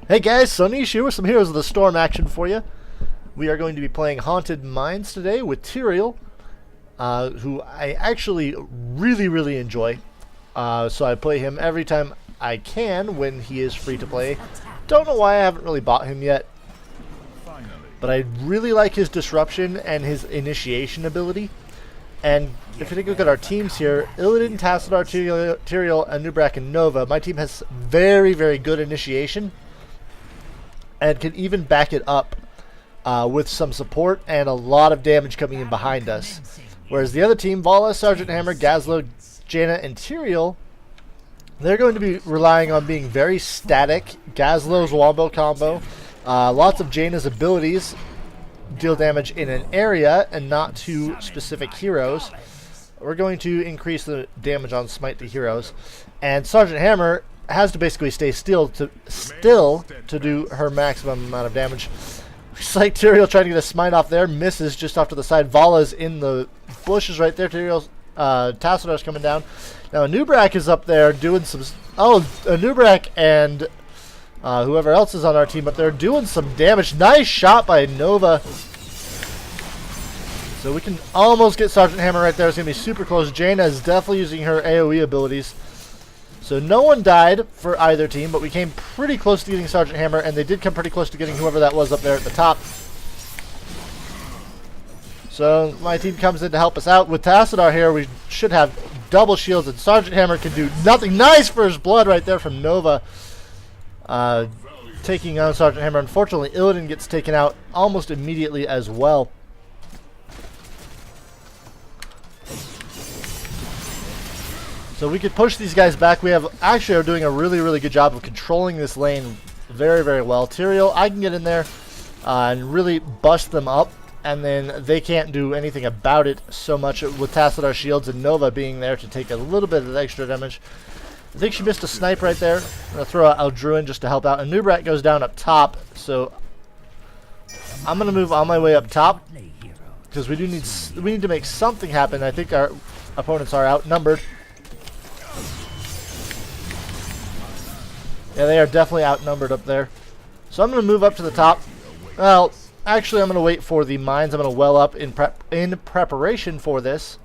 Hey guys, Sauniche here with some Heroes of the Storm action for you. We are going to be playing Haunted Mines today with Tyrael, who I actually really enjoy. So I play him every time I can when he is free to play. Don't know why I haven't really bought him yet, but I really like his disruption and his initiation ability. And if you take a look at our teams here, Illidan, Tassadar, Tyrael, Anubrak, and Nova, my team has very good initiation and can even back it up with some support and a lot of damage coming in behind us. Whereas the other team, Vala, Sergeant Hammer, Gazlo, Jaina, and Tyrael, they're going to be relying on being very static. Gazlo's wombo combo, lots of Jaina's abilities deal damage in an area and not to specific heroes. We're going to increase the damage on smite to heroes, and Sergeant Hammer has to basically stay still to do her maximum amount of damage. Looks like Tyrael trying to get a smite off there, misses just off to the side. Vala's in the bushes right there. Tyrael's Tassadar's coming down. Now Anubrak is up there doing some. Oh, Anubrak and whoever else is on our team up there doing some damage. Nice shot by Nova. So we can almost get Sergeant Hammer right there. It's going to be super close. Jaina is definitely using her AoE abilities. So no one died for either team, but we came pretty close to getting Sergeant Hammer, and they did come pretty close to getting whoever that was up there at the top. So my team comes in to help us out. With Tassadar here, we should have double shields, and Sergeant Hammer can do nothing. Nice first blood right there from Nova. Taking on Sergeant Hammer. Unfortunately, Illidan gets taken out almost immediately as well. So we could push these guys back. We actually are doing a really good job of controlling this lane very well. Tyrael, I can get in there and really bust them up, and then they can't do anything about it so much with Tassadar shields and Nova being there to take a little bit of extra damage. I think she missed a snipe right there. I'm going to throw out Eldruin just to help out. And Anubrak goes down up top, so I'm going to move on my way up top because we need to make something happen. I think our opponents are outnumbered. Yeah, they are definitely outnumbered up there. So I'm going to move up to the top. Well, actually, I'm going to wait for the mines. I'm going to well up in preparation for this.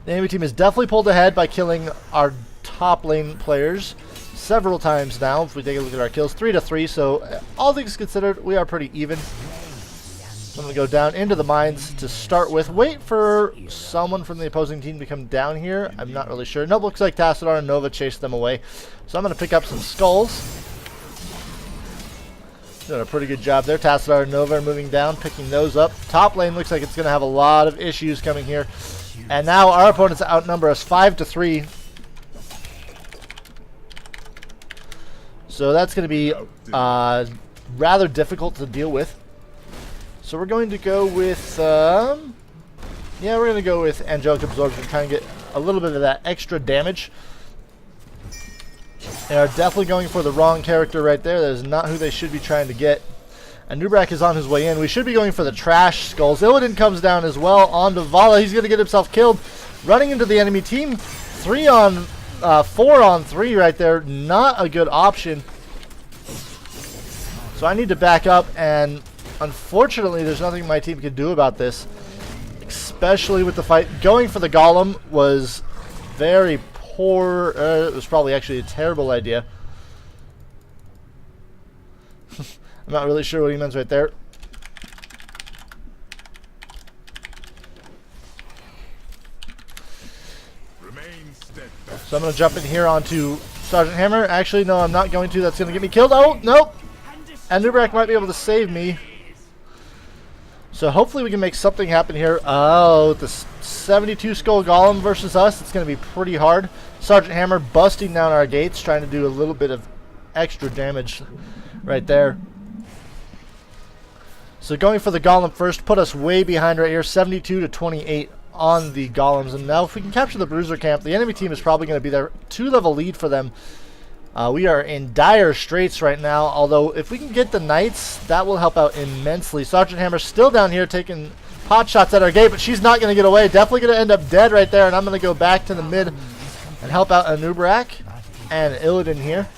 The enemy team is definitely pulled ahead by killing our top lane players several times now. If we take a look at our kills, 3-3. So all things considered, we are pretty even. So I'm going to go down into the mines to start with. Wait for someone from the opposing team to come down here. I'm not really sure. Nope, looks like Tassadar and Nova chased them away. So I'm going to pick up some skulls. Doing a pretty good job there. Tassadar and Nova are moving down, picking those up. Top lane looks like it's going to have a lot of issues coming here. And now our opponents outnumber us 5-3. So that's going to be rather difficult to deal with. So we're going to go with, we're going to go with Angelic Absorption, try and get a little bit of that extra damage. They are definitely going for the wrong character right there. That is not who they should be trying to get. Anubrak is on his way in. We should be going for the trash skulls. Illidan comes down as well onto Vala. He's going to get himself killed. Running into the enemy team. 4-on-3 right there. Not a good option. So I need to back up, and unfortunately there's nothing my team can do about this. Especially with the fight. Going for the Golem was very poor. It was probably actually a terrible idea. I'm not really sure what he meant right there. So I'm going to jump in here onto Sergeant Hammer. Actually, no, I'm not going to. That's going to get me killed. Oh, nope. Anubrak might be able to save me. So hopefully we can make something happen here. Oh, the 72 skull golem versus us. It's going to be pretty hard. Sergeant Hammer busting down our gates, trying to do a little bit of extra damage right there. So going for the golem first, put us way behind right here, 72-28 on the golems. And now if we can capture the bruiser camp, the enemy team is probably going to be there. 2-level lead for them. We are in dire straits right now, although if we can get the knights, that will help out immensely. Sergeant Hammer still down here taking pot shots at our gate, but she's not going to get away. Definitely going to end up dead right there, and I'm going to go back to the mid and help out Anubrak and Illidan here.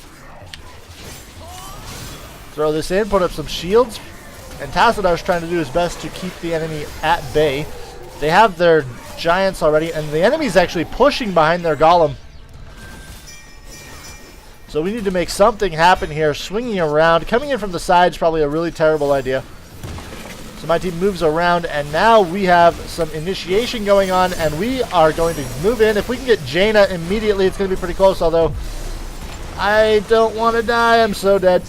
Throw this in, put up some shields. And Tassadar's trying to do his best to keep the enemy at bay. They have their giants already, and the enemy's actually pushing behind their golem. So we need to make something happen here. Swinging around. Coming in from the side is probably a really terrible idea. So my team moves around, and now we have some initiation going on, and we are going to move in. If we can get Jaina immediately, it's going to be pretty close, although I don't want to die. I'm so dead.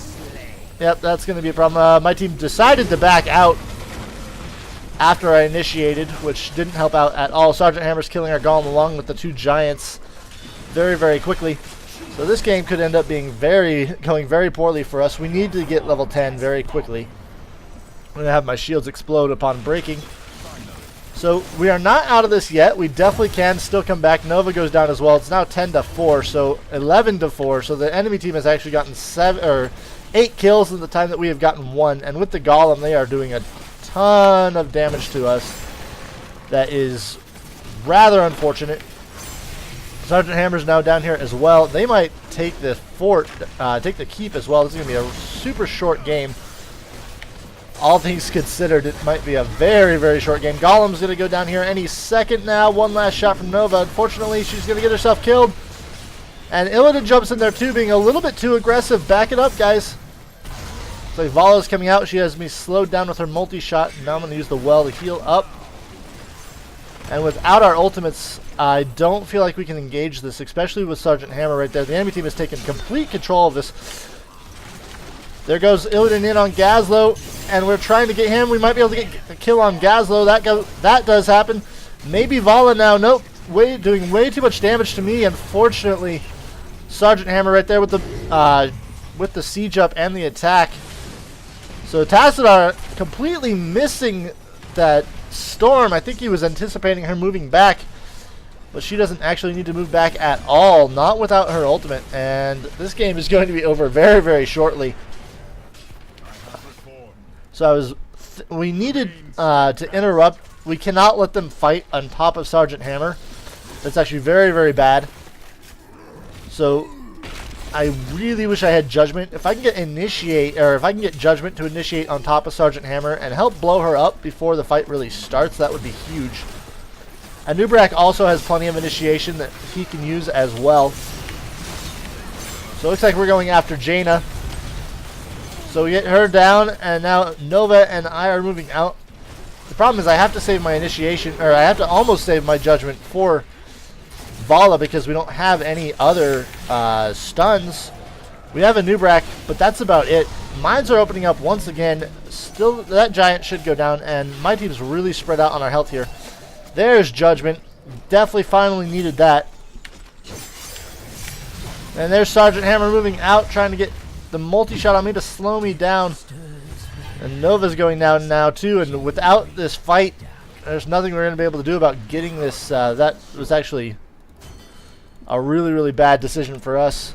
Yep, that's going to be a problem. My team decided to back out after I initiated, which didn't help out at all. Sergeant Hammer's killing our golem along with the 2 giants very, very quickly. So this game could end up being going very poorly for us. We need to get level 10 very quickly. I'm going to have my shields explode upon breaking. So we are not out of this yet. We definitely can still come back. Nova goes down as well. It's now 10-4, so 11-4. So the enemy team has actually gotten 8 kills in the time that we have gotten 1. And with the golem, they are doing a ton of damage to us. That is rather unfortunate. Sergeant Hammer's now down here as well. They might take the fort, take the keep as well. This is going to be a super short game. All things considered, it might be a very, very short game. Golem's going to go down here any second now. One last shot from Nova. Unfortunately, she's going to get herself killed. And Illidan jumps in there too, being a little bit too aggressive. Back it up, guys. So Vala's coming out. She has me slowed down with her multi-shot. Now I'm going to use the well to heal up. And without our ultimates, I don't feel like we can engage this, especially with Sergeant Hammer right there. The enemy team has taken complete control of this. There goes Illidan in on Gazlo, and we're trying to get him. We might be able to get a kill on Gazlo. That does happen. Maybe Vala now. Nope. Doing way too much damage to me. Unfortunately, Sergeant Hammer right there with the siege up and the attack. So Tassadar completely missing that storm. I think he was anticipating her moving back, but she doesn't actually need to move back at all. Not without her ultimate. And this game is going to be over very, very shortly. So we needed to interrupt. We cannot let them fight on top of Sergeant Hammer. That's actually very, very bad. So I really wish I had Judgment. If I can get Judgment to initiate on top of Sergeant Hammer and help blow her up before the fight really starts, that would be huge. And Nubrak also has plenty of initiation that he can use as well. So it looks like we're going after Jaina. So we get her down, and now Nova and I are moving out. The problem is I have to save my initiation, or I have to almost save my Judgment for Vala because we don't have any other stuns. We have a Nubrak, but that's about it. Mines are opening up once again. Still, that giant should go down, and my team's really spread out on our health here. There's Judgment. Definitely finally needed that. And there's Sergeant Hammer moving out, trying to get the multi-shot on me to slow me down. And Nova's going down now too, and without this fight, there's nothing we're going to be able to do about getting this. That was actually a really, really bad decision for us.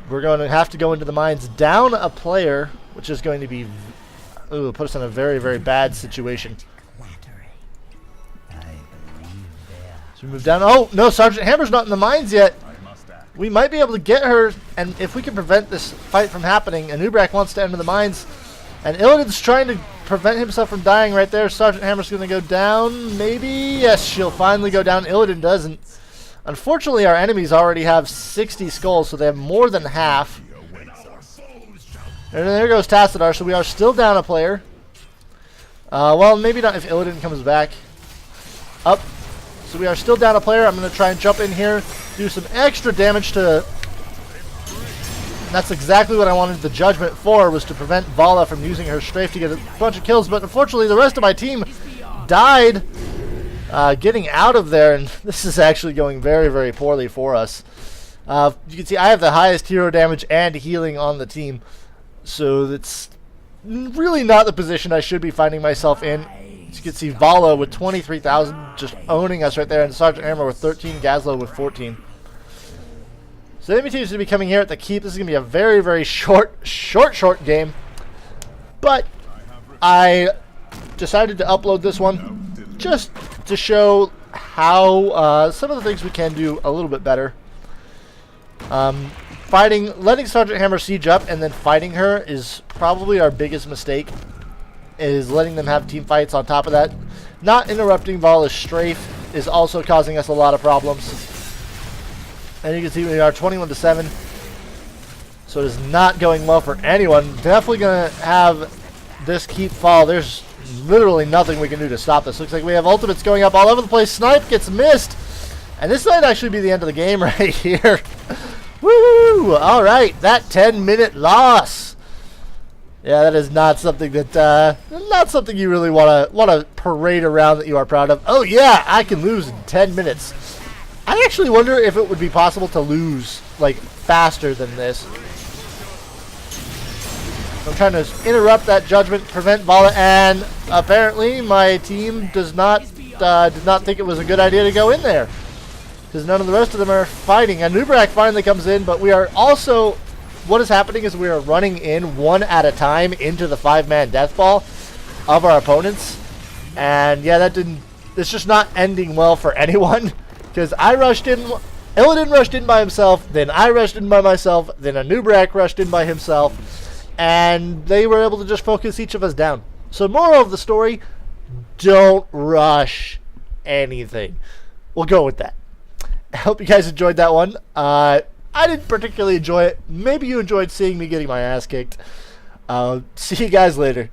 We're going to have to go into the mines down a player, which is going to be put us in a very, very bad situation. So we move down. Oh, no, Sergeant Hammer's not in the mines yet. We might be able to get her, and if we can prevent this fight from happening, and Nubrak wants to enter the mines, and Illidan's trying to prevent himself from dying right there. Sergeant Hammer's going to go down, maybe? Yes, she'll finally go down. Illidan doesn't. Unfortunately, our enemies already have 60 skulls, so they have more than half. And there goes Tassadar, so we are still down a player. Well, maybe not if Illidan comes back. Up. So we are still down a player. I'm going to try and jump in here, do some extra damage to... That's exactly what I wanted the Judgment for, was to prevent Vala from using her strafe to get a bunch of kills. But unfortunately, the rest of my team died getting out of there, and this is actually going very, very poorly for us. You can see I have the highest hero damage and healing on the team, so that's really not the position I should be finding myself in. As you can see, Vala with 23,000 just owning us right there, and Sergeant Hammer with 13, Gazlo with 14. So the enemy team is going to be coming here at the keep. This is going to be a very, very short game. But I decided to upload this one just to show how some of the things we can do a little bit better. letting Sergeant Hammer siege up and then fighting her is probably our biggest mistake, is letting them have team fights on top of that. Not interrupting Vala's strafe is also causing us a lot of problems. And you can see we are 21-7. So it is not going well for anyone. Definitely going to have this keep fall. There's literally nothing we can do to stop this. Looks like we have ultimates going up all over the place. Snipe gets missed. And this might actually be the end of the game right here. Woo! All right, that 10-minute loss. Yeah, that is not something that not something you really want to parade around that you are proud of. Oh yeah, I can lose in 10 minutes. I actually wonder if it would be possible to lose like faster than this. I'm trying to interrupt that judgment, prevent Vala, and apparently my team did not think it was a good idea to go in there, because none of the rest of them are fighting. And Nubrak finally comes in, but we are also, what is happening is we are running in one at a time into the 5-man death ball of our opponents. And yeah, it's just not ending well for anyone, because I rushed in, Illidan rushed in by himself, then I rushed in by myself, then a Nubrak rushed in by himself, and they were able to just focus each of us down. So moral of the story, don't rush anything. We'll go with that. I hope you guys enjoyed that one. I didn't particularly enjoy it. Maybe you enjoyed seeing me getting my ass kicked. See you guys later.